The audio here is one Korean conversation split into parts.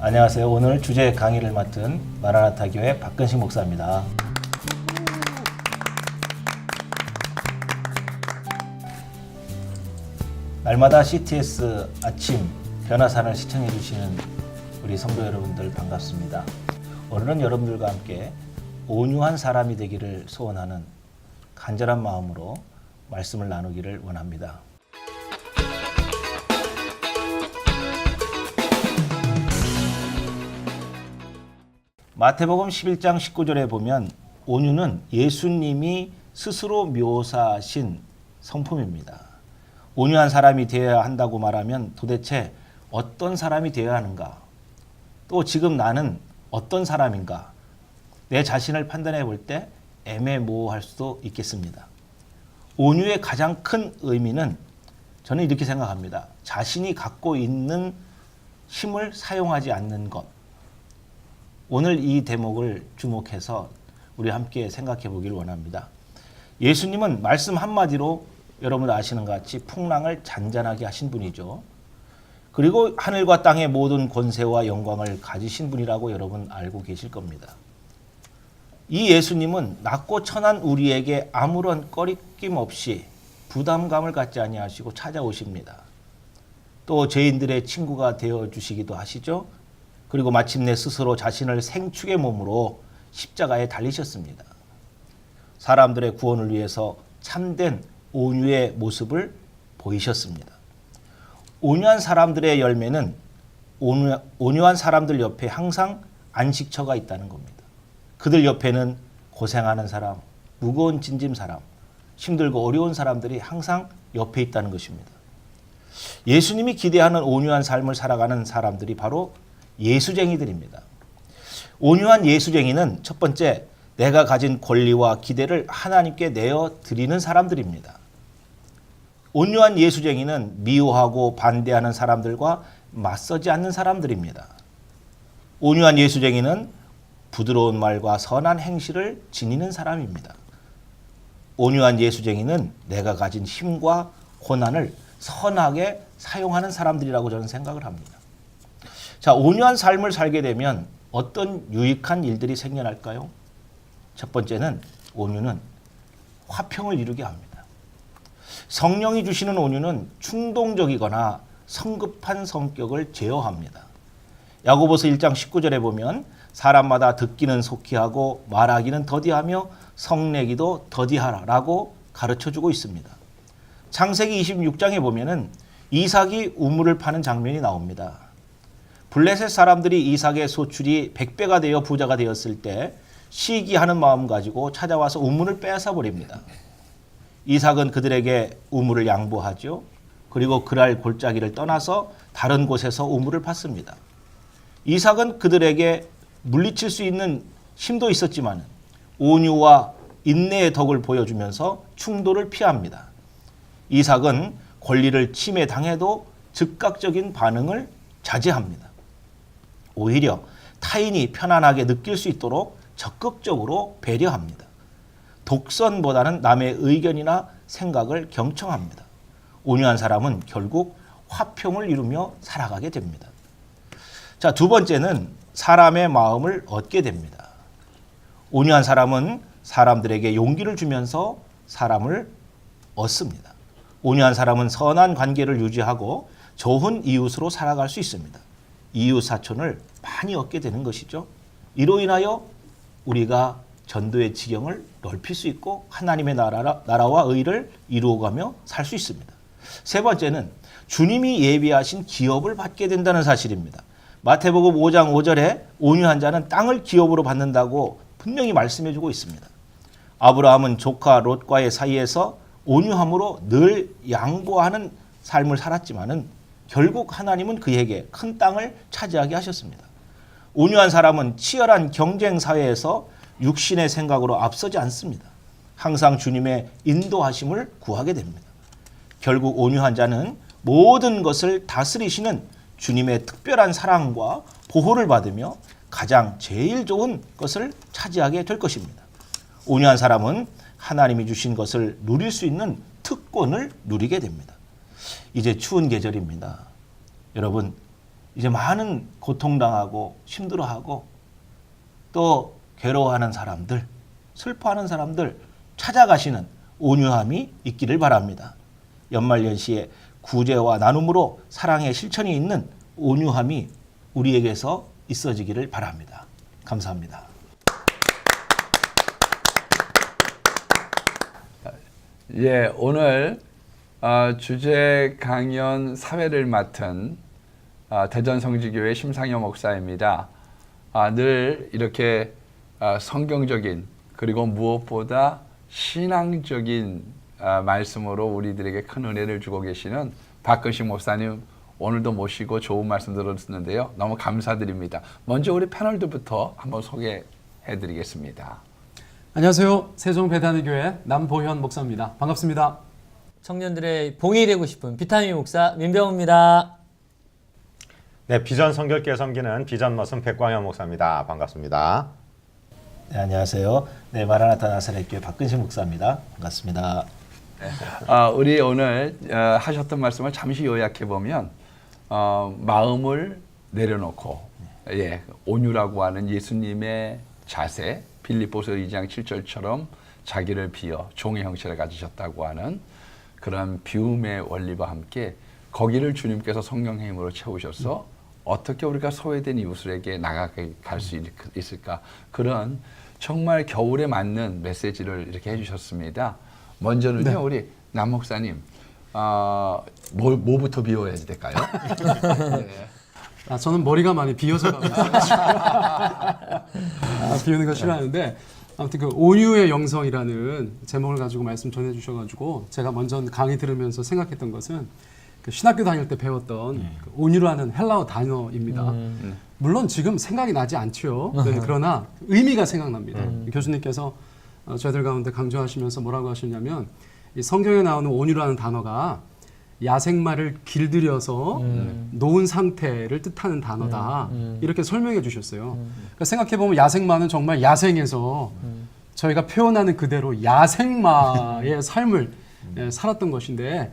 안녕하세요. 오늘 주제 강의를 맡은 마라나타 교회 박근식 목사입니다. 날마다 CTS 아침 변화산을 시청해 주시는 우리 성도 여러분들 반갑습니다. 오늘은 여러분들과 함께 온유한 사람이 되기를 소원하는 간절한 마음으로 말씀을 나누기를 원합니다. 마태복음 11장 19절에 보면 온유는 예수님이 스스로 묘사하신 성품입니다. 온유한 사람이 되어야 한다고 말하면 도대체 어떤 사람이 되어야 하는가? 또 지금 나는 어떤 사람인가? 내 자신을 판단해 볼 때 애매모호할 수도 있겠습니다. 온유의 가장 큰 의미는 저는 이렇게 생각합니다. 자신이 갖고 있는 힘을 사용하지 않는 것. 오늘 이 대목을 주목해서 우리 함께 생각해 보길 원합니다. 예수님은 말씀 한마디로 여러분 아시는 것 같이 풍랑을 잔잔하게 하신 분이죠. 그리고 하늘과 땅의 모든 권세와 영광을 가지신 분이라고 여러분 알고 계실 겁니다. 이 예수님은 낮고 천한 우리에게 아무런 꺼리낌 없이 부담감을 갖지 아니하시고 찾아오십니다. 또 죄인들의 친구가 되어주시기도 하시죠. 그리고 마침내 스스로 자신을 생축의 몸으로 십자가에 달리셨습니다. 사람들의 구원을 위해서 참된 온유의 모습을 보이셨습니다. 온유한 사람들의 열매는 온유한 사람들 옆에 항상 안식처가 있다는 겁니다. 그들 옆에는 고생하는 사람, 무거운 짐진 사람, 힘들고 어려운 사람들이 항상 옆에 있다는 것입니다. 예수님이 기대하는 온유한 삶을 살아가는 사람들이 바로 예수쟁이들입니다. 온유한 예수쟁이는 첫 번째, 내가 가진 권리와 기대를 하나님께 내어 드리는 사람들입니다. 온유한 예수쟁이는 미워하고 반대하는 사람들과 맞서지 않는 사람들입니다. 온유한 예수쟁이는 부드러운 말과 선한 행실을 지니는 사람입니다. 온유한 예수쟁이는 내가 가진 힘과 고난을 선하게 사용하는 사람들이라고 저는 생각을 합니다. 자, 온유한 삶을 살게 되면 어떤 유익한 일들이 생겨날까요? 첫 번째는 온유는 화평을 이루게 합니다. 성령이 주시는 온유는 충동적이거나 성급한 성격을 제어합니다. 야고보서 1장 19절에 보면 사람마다 듣기는 속히 하고 말하기는 더디하며 성내기도 더디하라라고 가르쳐주고 있습니다. 창세기 26장에 보면은 이삭이 우물을 파는 장면이 나옵니다. 블레셋 사람들이 이삭의 소출이 100배가 되어 부자가 되었을 때 시기하는 마음 가지고 찾아와서 우물을 빼앗아 버립니다. 이삭은 그들에게 우물을 양보하죠. 그리고 그랄 골짜기를 떠나서 다른 곳에서 우물을 팠습니다. 이삭은 그들에게 물리칠 수 있는 힘도 있었지만 온유와 인내의 덕을 보여주면서 충돌을 피합니다. 이삭은 권리를 침해당해도 즉각적인 반응을 자제합니다. 오히려 타인이 편안하게 느낄 수 있도록 적극적으로 배려합니다. 독선보다는 남의 의견이나 생각을 경청합니다. 온유한 사람은 결국 화평을 이루며 살아가게 됩니다. 자, 두 번째는 사람의 마음을 얻게 됩니다. 온유한 사람은 사람들에게 용기를 주면서 사람을 얻습니다. 온유한 사람은 선한 관계를 유지하고 좋은 이웃으로 살아갈 수 있습니다. 이웃 사촌을 많이 얻게 되는 것이죠. 이로 인하여 우리가 전도의 지경을 넓힐 수 있고 하나님의 나라와 의를 이루어가며 살 수 있습니다. 세 번째는 주님이 예비하신 기업을 받게 된다는 사실입니다. 마태복음 5장 5절에 온유한 자는 땅을 기업으로 받는다고 분명히 말씀해주고 있습니다. 아브라함은 조카 롯과의 사이에서 온유함으로 늘 양보하는 삶을 살았지만은 결국 하나님은 그에게 큰 땅을 차지하게 하셨습니다. 온유한 사람은 치열한 경쟁 사회에서 육신의 생각으로 앞서지 않습니다. 항상 주님의 인도하심을 구하게 됩니다. 결국 온유한 자는 모든 것을 다스리시는 주님의 특별한 사랑과 보호를 받으며 가장 제일 좋은 것을 차지하게 될 것입니다. 온유한 사람은 하나님이 주신 것을 누릴 수 있는 특권을 누리게 됩니다. 이제 추운 계절입니다. 여러분, 이제 많은 고통당하고 힘들어하고 또 괴로워하는 사람들, 슬퍼하는 사람들 찾아가시는 온유함이 있기를 바랍니다. 연말연시에 구제와 나눔으로 사랑의 실천이 있는 온유함이 우리에게서 있어지기를 바랍니다. 감사합니다. 예, 오늘 주제 강연 사회를 맡은 대전성지교회 심상여 목사입니다. 늘 이렇게 성경적인 그리고 무엇보다 신앙적인 말씀으로 우리들에게 큰 은혜를 주고 계시는 박근식 목사님 오늘도 모시고 좋은 말씀 들었는데요. 너무 감사드립니다. 먼저 우리 패널들부터 한번 소개해 드리겠습니다. 안녕하세요. 세종배단의교회 남보현 목사입니다. 반갑습니다. 청년들의 봉이 되고 싶은 비타민 목사 민병우입니다. 네, 비전 성결교회 섬기는 비전 머슴 백광현 목사입니다. 반갑습니다. 네, 안녕하세요. 네, 마라나타 나사렛교회 박근식 목사입니다. 반갑습니다. 우리 오늘 하셨던 말씀을 잠시 요약해 보면 마음을 내려놓고 온유라고 하는 예수님의 자세, 빌립보서 2장 7절처럼 자기를 비워 종의 형체를 가지셨다고 하는 그런 비움의 원리와 함께 거기를 주님께서 성령의 힘으로 채우셔서 어떻게 우리가 소외된 이웃에게 나가게 갈 수 있을까, 그런 정말 겨울에 맞는 메시지를 이렇게 해주셨습니다. 먼저는요, 네. 우리 남 목사님, 뭐부터 비워야 될까요? 네. 저는 머리가 많이 비어서 가고 있어요. 비우는 거 싫어하는데, 아무튼 그 온유의 영성이라는 제목을 가지고 말씀 전해주셔가지고 제가 먼저 강의 들으면서 생각했던 것은 그 신학교 다닐 때 배웠던 그 온유라는 헬라어 단어입니다. 물론 지금 생각이 나지 않죠. 네, 그러나 의미가 생각납니다. 교수님께서 저희들 가운데 강조하시면서 뭐라고 하시냐면, 이 성경에 나오는 온유라는 단어가 야생마를 길들여서 놓은 상태를 뜻하는 단어다. 이렇게 설명해 주셨어요. 그러니까 생각해보면 야생마는 정말 야생에서 저희가 표현하는 그대로 야생마의 삶을 살았던 것인데,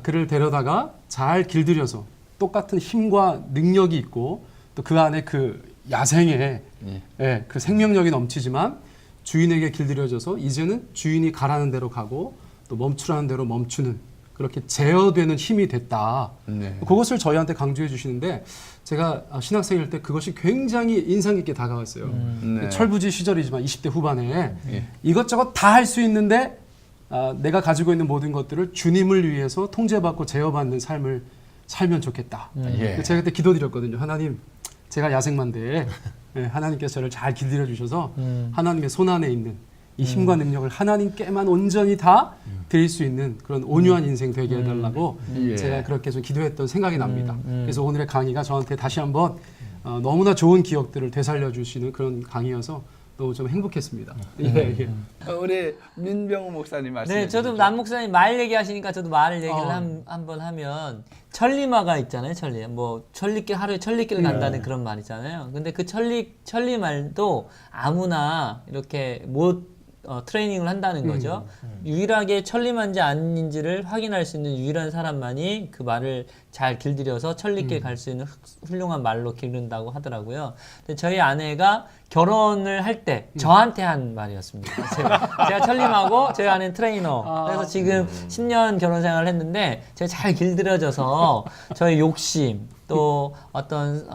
그를 데려다가 잘 길들여서 똑같은 힘과 능력이 있고 또 그 안에 그 야생의 그 생명력이 넘치지만 주인에게 길들여져서 이제는 주인이 가라는 대로 가고 또 멈추라는 대로 멈추는, 그렇게 제어되는 힘이 됐다. 네. 그것을 저희한테 강조해 주시는데, 제가 신학생일 때 그것이 굉장히 인상 깊게 다가왔어요. 네. 철부지 시절이지만 20대 후반에 이것저것 다 할 수 있는데 내가 가지고 있는 모든 것들을 주님을 위해서 통제받고 제어받는 삶을 살면 좋겠다. 제가 그때 기도드렸거든요. 하나님, 제가 야생마인데 하나님께서 저를 잘 길들여 주셔서 하나님의 손 안에 있는 이 힘과 능력을 하나님께만 온전히 다 드릴 수 있는 그런 온유한 인생 되게 해달라고 제가 그렇게 좀 기도했던 생각이 납니다. 그래서 오늘의 강의가 저한테 다시 한번 너무나 좋은 기억들을 되살려 주시는 그런 강의여서 너무 좀 행복했습니다. 우리 민병우 목사님 말씀. 네, 저도 남 목사님 말 얘기하시니까 저도 말 얘기를 한번 하면, 천리마가 있잖아요. 천리. 뭐 천리길, 하루에 천리길을 간다는 그런 말 있잖아요. 근데 그 천리 말도 아무나 이렇게 못 트레이닝을 한다는 거죠. 유일하게 천리만지 아닌지를 확인할 수 있는 유일한 사람만이 그 말을 잘 길들여서 천리길 갈 수 있는 훌륭한 말로 기른다고 하더라고요. 근데 저희 아내가 결혼을 할 때 저한테 한 말이었습니다. 제가 천리마고 저희 아내는 트레이너. 그래서 지금 10년 결혼 생활을 했는데 제가 잘 길들여져서 저의 욕심, 또 어떤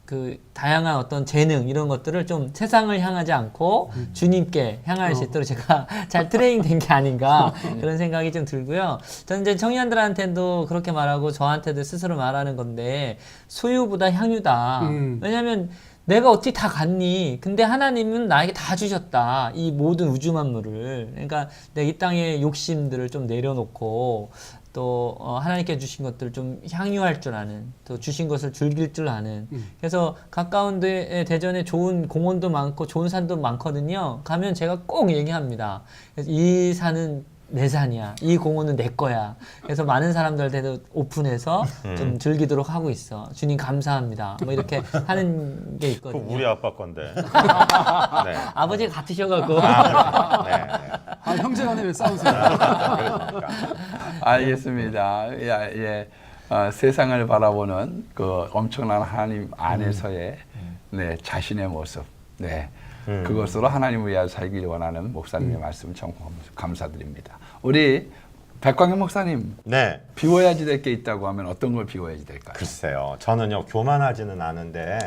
그 다양한 어떤 재능, 이런 것들을 좀 세상을 향하지 않고 주님께 향할 수 있도록 제가 잘 트레이닝 된 게 아닌가, 그런 생각이 좀 들고요. 저는 이제 청년들한테도 그렇게 말하고 저한테도 스스로 말하는 건데, 소유보다 향유다. 왜냐하면 내가 어떻게 다 갔니? 근데 하나님은 나에게 다 주셨다. 이 모든 우주 만물을. 그러니까 내가 이 땅의 욕심들을 좀 내려놓고 또 하나님께 주신 것들을 좀 향유할 줄 아는, 또 주신 것을 즐길 줄 아는. 그래서 가까운 데 대전에 좋은 공원도 많고 좋은 산도 많거든요. 가면 제가 꼭 얘기합니다. 그래서 이 산은 내 산이야. 이 공원은 내 거야. 그래서 많은 사람들한테도 오픈해서 좀 즐기도록 하고 있어. 주님 감사합니다. 뭐 이렇게 하는 게 있거든요. 우리 아빠 건데. 네. 아버지가 같으셔갖고. 네. 아, 형제간에 왜 싸우세요? 알겠습니다. 예. 세상을 바라보는 그 엄청난 하나님 안에서의 네, 자신의 모습. 네. 그것으로 하나님을 위하여 살길 원하는 목사님의 말씀 참 감사드립니다. 우리 백광현 목사님, 네. 비워야지 될 게 있다고 하면 어떤 걸 비워야지 될까요? 글쎄요. 저는요 교만하지는 않은데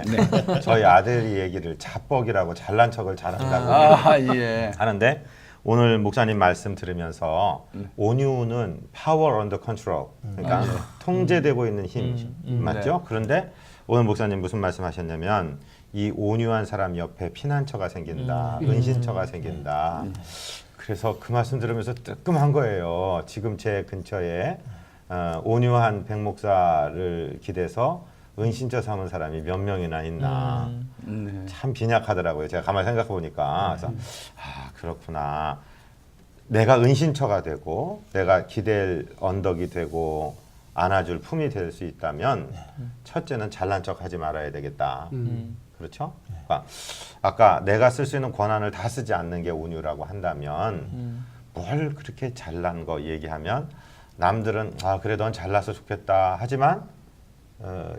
저희 아들이 얘기를 자뻑이라고 잘난 척을 잘한다고 예. 하는데 오늘 목사님 말씀 들으면서 온유는 power under control, 그러니까 통제되고 있는 힘 맞죠? 그런데 오늘 목사님 무슨 말씀하셨냐면 이 온유한 사람 옆에 피난처가 생긴다, 은신처가 생긴다. 그래서 그 말씀 들으면서 뜨끔한 거예요. 지금 제 근처에 온유한 백 목사를 기대서 은신처 삼은 사람이 몇 명이나 있나. 네. 참 빈약하더라고요. 제가 가만히 생각해 보니까. 그래서 그렇구나. 내가 은신처가 되고 내가 기댈 언덕이 되고 안아줄 품이 될 수 있다면 첫째는 잘난 척하지 말아야 되겠다. 그렇죠? 그러니까 아까 내가 쓸 수 있는 권한을 다 쓰지 않는 게 온유라고 한다면 뭘 그렇게 잘난 거 얘기하면 남들은 그래 넌 잘나서 좋겠다 하지만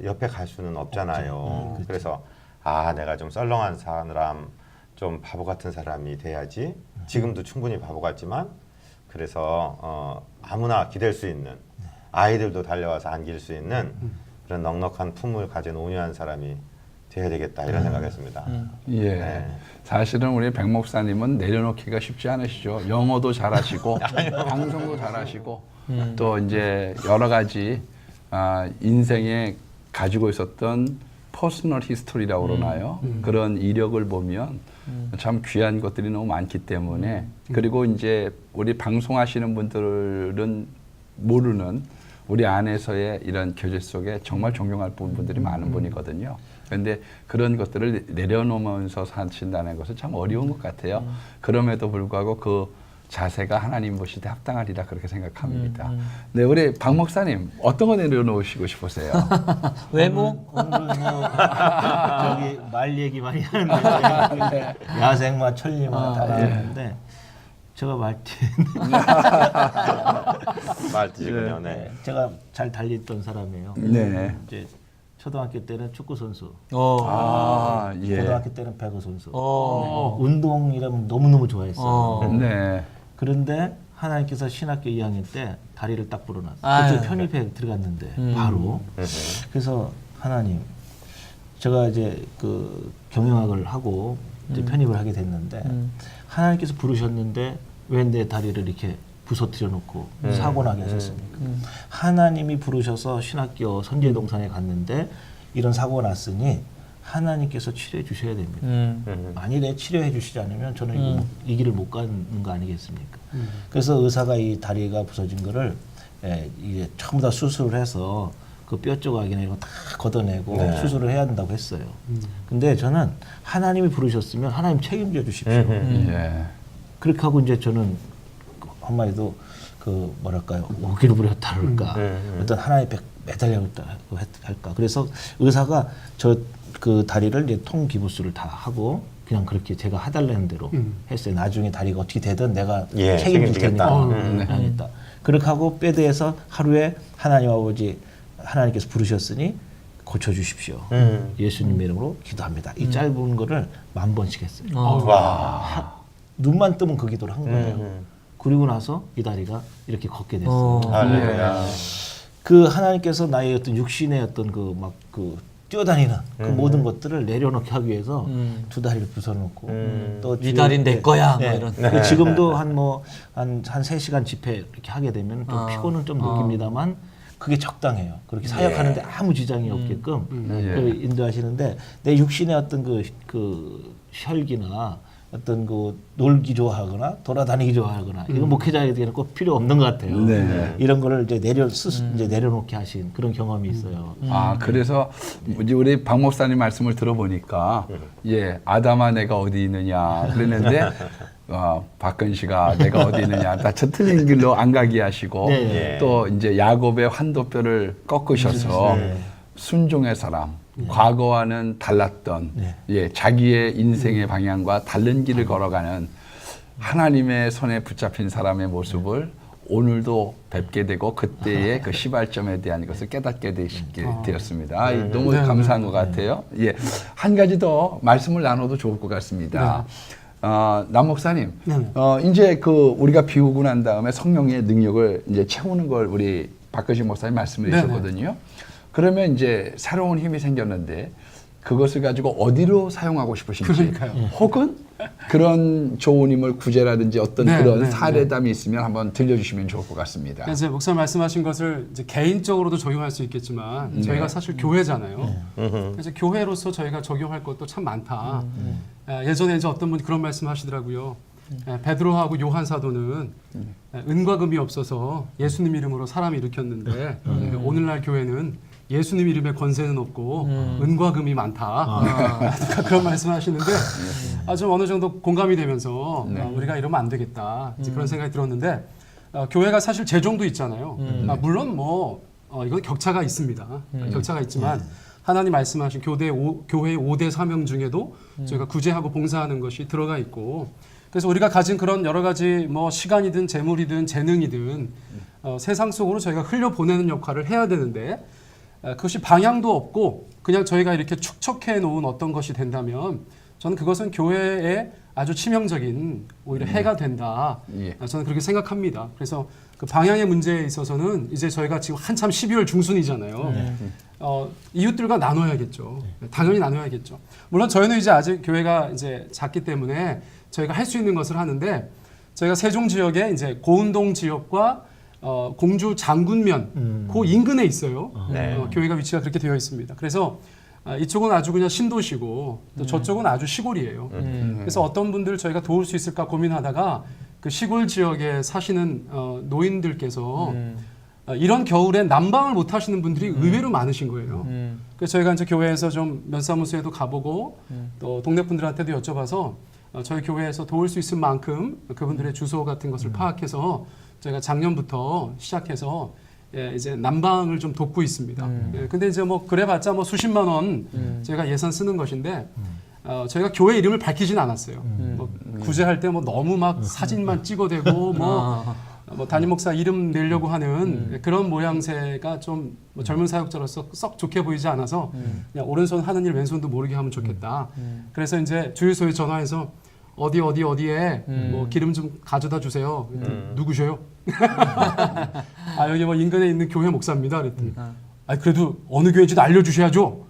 옆에 갈 수는 없잖아요. 그래서 내가 좀 썰렁한 사람, 좀 바보 같은 사람이 돼야지. 지금도 충분히 바보 같지만 그래서 아무나 기댈 수 있는, 아이들도 달려와서 안길 수 있는 그런 넉넉한 품을 가진 온유한 사람이 돼야 되겠다 이런 생각했습니다. 예. 네. 사실은 우리 백 목사님은 내려놓기가 쉽지 않으시죠. 영어도 잘하시고 방송도 잘하시고 또 이제 여러 가지 인생에 가지고 있었던 퍼스널 히스토리라고 그러나요? 그런 이력을 보면 참 귀한 것들이 너무 많기 때문에 그리고 이제 우리 방송하시는 분들은 모르는 우리 안에서의 이런 교제 속에 정말 존경할 부분들이 많은 분이거든요. 그런데 그런 것들을 내려놓으면서 사신다는 것은 참 어려운 것 같아요. 그럼에도 불구하고 그 자세가 하나님 보실 때 합당하리라 그렇게 생각합니다. 네, 우리 박 목사님 어떤 거 내려놓으시고 싶으세요? 외모? 오늘은 저기 말 얘기 많이 하는데 야생마, 천리마 다 나왔는데 제가 말띠군요. 네. 제가 잘 달렸던 사람이에요. 네. 이제 초등학교 때는 축구 선수, 예. 고등학교 때는 배구 선수. 어. 운동이라면 너무너무 좋아했어요. 네. 그런데 하나님께서 신학교 2학년 때 다리를 딱 부러놨어요. 아유. 그때 편입에 들어갔는데 바로. 그래서 하나님, 제가 이제 그 경영학을 하고 이제 편입을 하게 됐는데 하나님께서 부르셨는데 왜 내 다리를 이렇게 부서뜨려 놓고 사고 나게 하셨습니까? 하나님이 부르셔서 신학교 선제동산에 갔는데 이런 사고가 났으니 하나님께서 치료해 주셔야 됩니다. 만일에 치료해 주시지 않으면 저는 이 길을 못 가는 거 아니겠습니까? 그래서 의사가 이 다리가 부서진 거를 이제 전부 다 수술을 해서 그 뼈 조각이나 이런 거 다 걷어내고 수술을 해야 한다고 했어요. 근데 저는 하나님이 부르셨으면 하나님 책임져 주십시오. 예. 그렇게 하고 이제 저는 한마디도 그 뭐랄까요, 오기를 부렸다 그럴까, 어떤 하나의 매달려 있다 할까. 그래서 의사가 저 그 다리를 이제 통기부술을 다 하고 그냥 그렇게 제가 해달라는 대로 했어요. 나중에 다리가 어떻게 되든 내가 책임질 테니까 하겠다. 그렇게 하고 베드에서 하루에 하나님 아버지 하나님께서 부르셨으니 고쳐주십시오. 예수님 이름으로 기도합니다. 이 짧은 거를 10,000번씩 했어요. 눈만 뜨면 그 기도를 한 거예요. 그리고 나서 이 다리가 이렇게 걷게 됐어요. 할렐루야. 그 하나님께서 나의 어떤 육신의 어떤 그 막 그 뛰어다니는 그 모든 것들을 내려놓게 하기 위해서 두 다리를 부숴놓고 또 네 다리는 내 거야. 뭐 이런. 그 지금도 한 3시간 집회 이렇게 하게 되면 좀 피곤은 좀 느낍니다만 그게 적당해요. 그렇게 사역하는데 아무 지장이 없게끔 그걸 인도하시는데 내 육신의 어떤 그 혈기나 어떤 그 놀기 좋아하거나 돌아다니기 좋아하거나 이건 목회자에게는 꼭 필요 없는 것 같아요. 네. 이런 거를 이제 이제 내려놓게 하신 그런 경험이 있어요. 그래서 우리 박 목사님 말씀을 들어보니까 아담아 내가 어디 있느냐 그랬는데 박근 씨가 내가 어디 있느냐 다 저 틀린 길로 안 가게 하시고 또 이제 야곱의 환도뼈를 꺾으셔서 순종의 사람, 과거와는 달랐던 자기의 인생의 방향과 다른 길을 걸어가는 하나님의 손에 붙잡힌 사람의 모습을 오늘도 뵙게 되고 그때의 그 시발점에 대한 것을 깨닫게 되었습니다. 너무 네, 감사한 네, 것 같아요. 예, 한 가지 더 말씀을 나눠도 좋을 것 같습니다. 남 목사님, 네. 이제 그 우리가 비우고 난 다음에 성령의 능력을 이제 채우는 걸 우리 박거식 목사님 말씀을 네, 해주셨거든요. 그러면 이제 새로운 힘이 생겼는데 그것을 가지고 어디로 사용하고 싶으신지, 그러니까요. 혹은 그런 조우님을 구제라든지 어떤 네, 그런 네, 사례담이 있으면 한번 들려주시면 좋을 것 같습니다. 이제 목사 말씀하신 것을 이제 개인적으로도 적용할 수 있겠지만 저희가 사실 교회잖아요. 그래서 교회로서 저희가 적용할 것도 참 많다. 예전에 이제 어떤 분이 그런 말씀하시더라고요. 베드로하고 요한 사도는 은과 금이 없어서 예수님 이름으로 사람을 일으켰는데 오늘날 교회는 예수님 이름의 권세는 없고 은과 금이 많다. 그런 말씀하시는데 좀 어느 정도 공감이 되면서 우리가 이러면 안 되겠다. 이제 그런 생각이 들었는데 교회가 사실 재종도 있잖아요. 물론 뭐 이건 격차가 있습니다. 격차가 있지만 하나님 말씀하신 교회의 5대 사명 중에도 저희가 구제하고 봉사하는 것이 들어가 있고 그래서 우리가 가진 그런 여러 가지 뭐 시간이든 재물이든 재능이든 세상 속으로 저희가 흘려보내는 역할을 해야 되는데 그것이 방향도 없고 그냥 저희가 이렇게 축적해 놓은 어떤 것이 된다면 저는 그것은 교회에 아주 치명적인 오히려 해가 된다. 예. 저는 그렇게 생각합니다. 그래서 그 방향의 문제에 있어서는 이제 저희가 지금 한참 12월 중순이잖아요. 이웃들과 나눠야겠죠. 당연히 나눠야겠죠. 물론 저희는 이제 아직 교회가 이제 작기 때문에 저희가 할 수 있는 것을 하는데 저희가 세종 지역에 이제 고운동 지역과 공주 장군면 그 인근에 있어요. 네. 교회가 위치가 그렇게 되어 있습니다. 그래서 이쪽은 아주 그냥 신도시고 또 저쪽은 아주 시골이에요. 그래서 어떤 분들 저희가 도울 수 있을까 고민하다가 그 시골 지역에 사시는 노인들께서 이런 겨울에 난방을 못 하시는 분들이 의외로 많으신 거예요. 그래서 저희가 이제 교회에서 좀 면사무소에도 가보고 또 동네 분들한테도 여쭤봐서 저희 교회에서 도울 수 있을 만큼 그분들의 주소 같은 것을 파악해서 저희가 작년부터 시작해서 이제 난방을 좀 돕고 있습니다. 근데 이제 뭐 그래봤자 뭐 수십만 원 저희가 예산 쓰는 것인데 저희가 교회 이름을 밝히진 않았어요. 뭐 구제할 때 뭐 너무 막 사진만 찍어대고 뭐 담임 목사 이름 내려고 하는 그런 모양새가 좀뭐 젊은 사역자로서 썩 좋게 보이지 않아서 그냥 오른손 하는 일 왼손도 모르게 하면 좋겠다. 그래서 이제 주유소에 전화해서 어디에 뭐 기름 좀 가져다 주세요. 누구셔요? 여기 뭐 인근에 있는 교회 목사입니다. 그랬더니 그래도 어느 교회인지도 알려주셔야죠.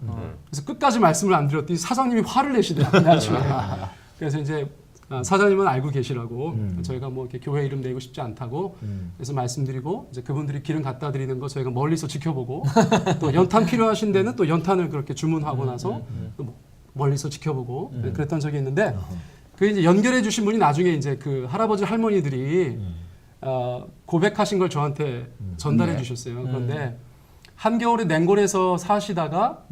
그래서 끝까지 말씀을 안 드렸더니 사장님이 화를 내시더라고요. 나중에. 그래서 이제 사장님은 알고 계시라고 저희가 뭐 이렇게 교회 이름 내고 싶지 않다고 그래서 말씀드리고 이제 그분들이 기름 갖다 드리는 거 저희가 멀리서 지켜보고 또 연탄 필요하신 데는 또 연탄을 그렇게 주문하고 나서 또 멀리서 지켜보고 그랬던 적이 있는데 그 이제 연결해 주신 분이 나중에 이제 그 할아버지 할머니들이 고백하신 걸 저한테 전달해 주셨어요. 그런데 한겨울에 냉골에서 사시다가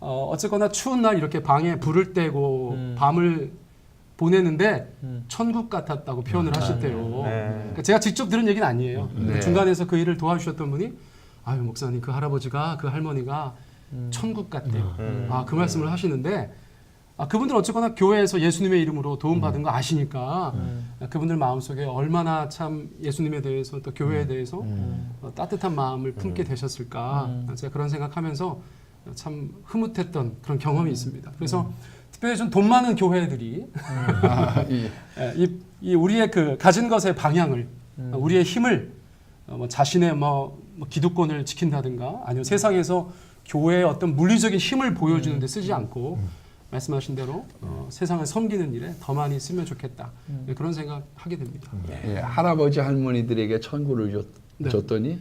어쨌거나 추운 날 이렇게 방에 불을 떼고 밤을 보내는데 천국 같았다고 표현을 하셨대요. 그러니까 제가 직접 들은 얘기는 아니에요. 네. 중간에서 그 일을 도와주셨던 분이 목사님 그 할아버지가 그 할머니가 천국 같대요. 그 말씀을 하시는데 그분들 어쨌거나 교회에서 예수님의 이름으로 도움받은 거 아시니까 그분들 마음속에 얼마나 참 예수님에 대해서 또 교회에 대해서 따뜻한 마음을 품게 되셨을까 제가 그런 생각하면서 참 흐뭇했던 그런 경험이 있습니다. 그래서 특별히 좀 돈 많은 교회들이 이 우리의 그 가진 것의 방향을 우리의 힘을 뭐 자신의 뭐 기득권을 지킨다든가 아니면 세상에서 교회의 어떤 물리적인 힘을 보여주는 데 쓰지 않고 말씀하신 대로 세상을 섬기는 일에 더 많이 쓰면 좋겠다. 그런 생각하게 됩니다. 예, 할아버지 할머니들에게 천국을 줬더니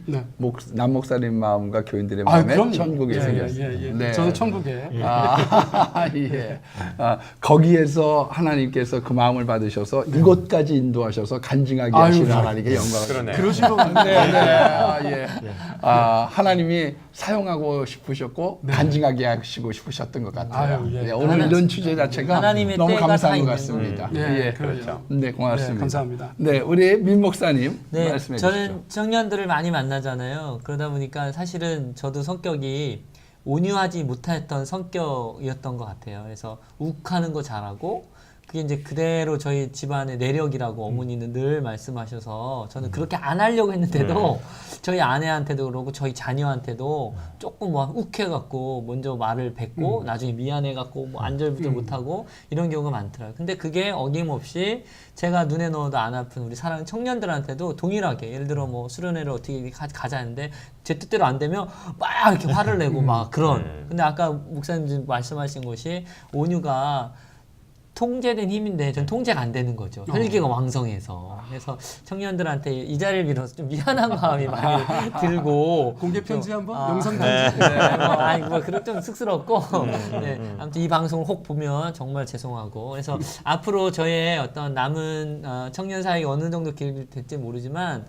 남 목사님 마음과 교인들의 마음에 천국이 생겼어요. 네. 저는 천국에. 예. 거기에서 하나님께서 그 마음을 받으셔서 이곳까지 인도하셔서 간증하게 하시는 하나님께 영광을. 그러시고 예. 하나님이 사용하고 싶으셨고 간증하게 하시고 싶으셨던 것 같아요. 오늘 이런 주제 자체가 하나님의 너무 때가 감사한 다 것 같습니다. 그렇죠. 네, 고맙습니다. 감사합니다. 네, 우리 민 목사님 네, 말씀해 저는 주시죠. 청년들을 많이 만나잖아요. 그러다 보니까 사실은 저도 성격이 온유하지 못했던 성격이었던 것 같아요. 그래서 욱하는 거 잘하고 그게 이제 그대로 저희 집안의 내력이라고 어머니는 늘 말씀하셔서 저는 그렇게 안 하려고 했는데도 저희 아내한테도 그러고 저희 자녀한테도 조금 뭐 욱해갖고 먼저 말을 뱉고 나중에 미안해갖고 뭐 안절부절 못하고 이런 경우가 많더라고요. 근데 그게 어김없이 제가 눈에 넣어도 안 아픈 우리 사랑하는 청년들한테도 동일하게 예를 들어 뭐 수련회를 어떻게 가자 했는데 제 뜻대로 안 되면 막 이렇게 화를 내고 막 그런. 근데 아까 목사님 말씀하신 것이 온유가 통제된 힘인데 전 통제가 안 되는 거죠. 혈기가 왕성해서. 그래서 청년들한테 이 자리를 빌어서 좀 미안한 마음이 많이 들고 공개 편지 한번 영상 네. 편지. 아니 뭐 그런 좀 쑥스럽고 네, 아무튼 이 방송을 혹 보면 정말 죄송하고 그래서 앞으로 저의 어떤 남은 청년 사역이 어느 정도 길이 될지 모르지만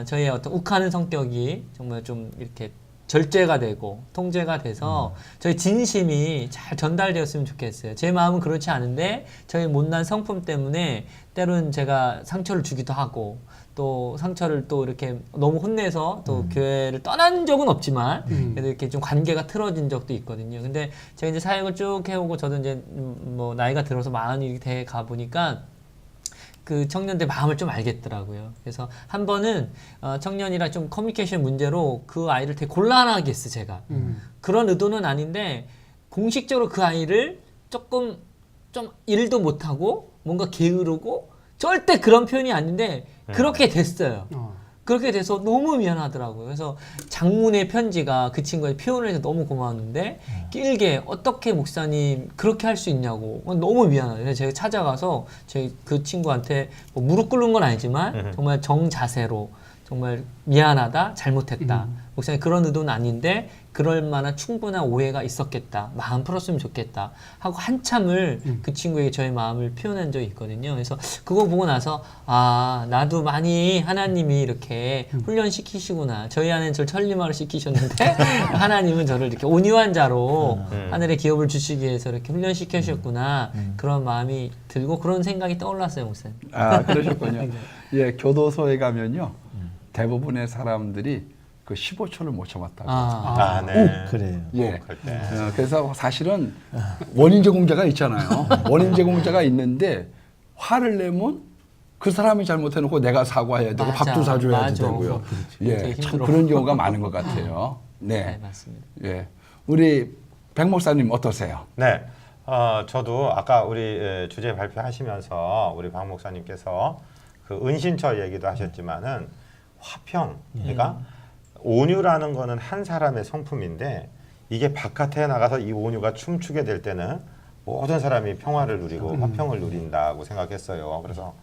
저의 어떤 욱하는 성격이 정말 좀 이렇게 절제가 되고 통제가 돼서 저희 진심이 잘 전달되었으면 좋겠어요. 제 마음은 그렇지 않은데 저희 못난 성품 때문에 때로는 제가 상처를 주기도 하고 또 상처를 또 이렇게 너무 혼내서 또 교회를 떠난 적은 없지만 그래도 이렇게 좀 관계가 틀어진 적도 있거든요. 근데 제가 이제 사역을 쭉 해오고 저도 이제 뭐 나이가 들어서 마흔이 돼 가 보니까 그 청년들 마음을 좀 알겠더라고요. 그래서 한 번은 청년이랑 좀 커뮤니케이션 문제로 그 아이를 되게 곤란하게 했어 제가. 그런 의도는 아닌데 공식적으로 그 아이를 조금 좀 일도 못하고 뭔가 게으르고 절대 그런 표현이 아닌데 그렇게 됐어요. 그렇게 돼서 너무 미안하더라고요. 그래서 장문의 편지가 그 친구의 표현을 해서 너무 고마웠는데 길게 어떻게 목사님 그렇게 할 수 있냐고 너무 미안해요. 그래서 제가 찾아가서 그 친구한테 뭐 무릎 꿇는 건 아니지만 정말 정자세로 정말 미안하다, 잘못했다. 목사님 그런 의도는 아닌데 그럴 만한 충분한 오해가 있었겠다. 마음 풀었으면 좋겠다. 하고 한참을 그 친구에게 저의 마음을 표현한 적이 있거든요. 그래서 그거 보고 나서 아 나도 많이 하나님이 이렇게 훈련시키시구나. 저희 안에는 저를 천리마를 시키셨는데 하나님은 저를 이렇게 온유한 자로 하늘의 기업을 주시기 위해서 이렇게 훈련시켜주셨구나. 그런 마음이 들고 그런 생각이 떠올랐어요, 목사님. 아, 그러셨군요. 예, 교도소에 가면요. 대부분의 사람들이 그 15초를 못 참았다고. 네. 그래요. 예. 그럴 때. 그래서 사실은 원인 제공자가 있잖아요. 원인 제공자가 있는데 화를 내면 그 사람이 잘못해놓고 내가 사과해야 되고 맞아, 밥도 사줘야 맞아. 되고요. 예, 되게 참 힘들어. 그런 경우가 많은 것 같아요. 네, 네, 맞습니다. 예, 우리 백 목사님 어떠세요? 네. 저도 아까 우리 주제 발표하시면서 우리 박 목사님께서 그 은신처 얘기도 하셨지만은 화평, 그러니까 온유라는 거는 한 사람의 성품인데 이게 바깥에 나가서 이 온유가 춤추게 될 때는 모든 사람이 평화를 누리고 화평을 누린다고 생각했어요. 그래서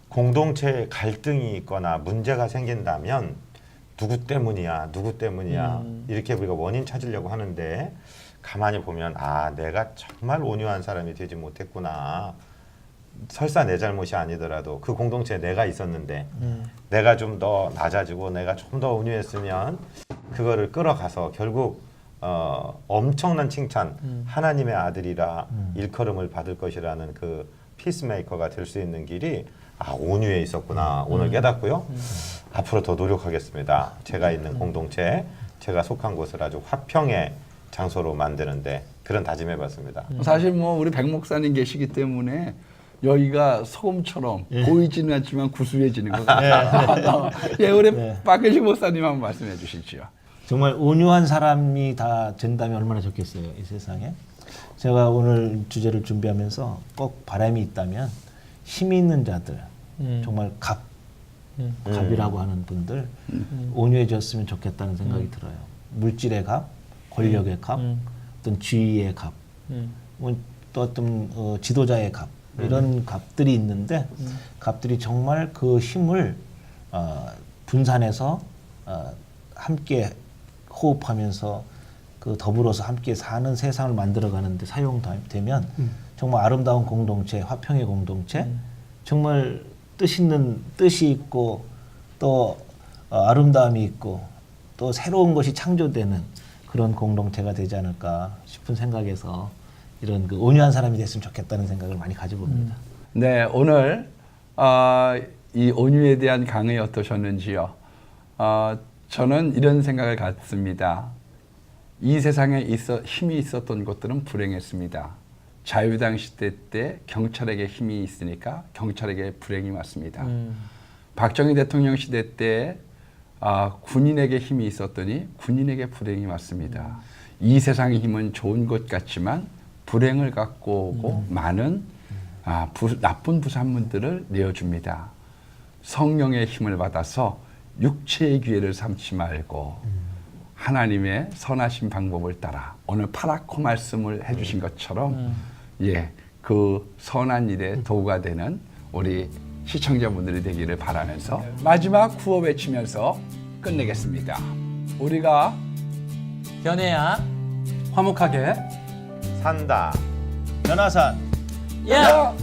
공동체에 갈등이 있거나 문제가 생긴다면 누구 때문이야 이렇게 우리가 원인 찾으려고 하는데 가만히 보면 아 내가 정말 온유한 사람이 되지 못했구나. 설사 내 잘못이 아니더라도 그 공동체에 내가 있었는데 내가 좀 더 낮아지고 내가 좀 더 온유했으면 그거를 끌어가서 결국 엄청난 칭찬 하나님의 아들이라 일컬음을 받을 것이라는 그 피스메이커가 될 수 있는 길이 아 온유에 있었구나 오늘 깨닫고요. 앞으로 더 노력하겠습니다. 제가 있는 공동체 제가 속한 곳을 아주 화평의 장소로 만드는데 그런 다짐해봤습니다. 사실 뭐 우리 백 목사님 계시기 때문에 여기가 소금처럼 보이지는 않지만 구수해지는 것 같아요. 예, 우리 박혜시 목사님 한번 말씀해 주시죠. 정말 온유한 사람이 다 된다면 얼마나 좋겠어요, 이 세상에. 제가 오늘 주제를 준비하면서 꼭 바람이 있다면 힘이 있는 자들, 정말 갑이라고 하는 분들 온유해졌으면 좋겠다는 생각이 들어요. 물질의 갑, 권력의 갑, 어떤 지위의 갑, 또 어떤 지도자의 갑 이런 갑들이 있는데 갑들이 정말 그 힘을 분산해서 함께 호흡하면서 그 더불어서 함께 사는 세상을 만들어가는데 사용되면 정말 아름다운 공동체, 화평의 공동체, 정말 뜻이 있고 또 아름다움이 있고 또 새로운 것이 창조되는 그런 공동체가 되지 않을까 싶은 생각에서 이런 그 온유한 사람이 됐으면 좋겠다는 생각을 많이 가져봅니다. 네, 오늘 이 온유에 대한 강의 어떠셨는지요? 저는 이런 생각을 갖습니다. 이 세상에 힘이 있었던 것들은 불행했습니다. 자유당 시대 때 경찰에게 힘이 있으니까 경찰에게 불행이 왔습니다. 박정희 대통령 시대 때 군인에게 힘이 있었더니 군인에게 불행이 왔습니다. 이 세상의 힘은 좋은 것 같지만 불행을 갖고 오고 많은 나쁜 부산문들을 내어줍니다. 성령의 힘을 받아서 육체의 기회를 삼지 말고 하나님의 선하신 방법을 따라 오늘 파라코 말씀을 해주신 것처럼 그 선한 일에 도구가 되는 우리 시청자분들이 되기를 바라면서 마지막 구호 외치면서 끝내겠습니다. 우리가 견해야. 화목하게 산다. 연화산 야!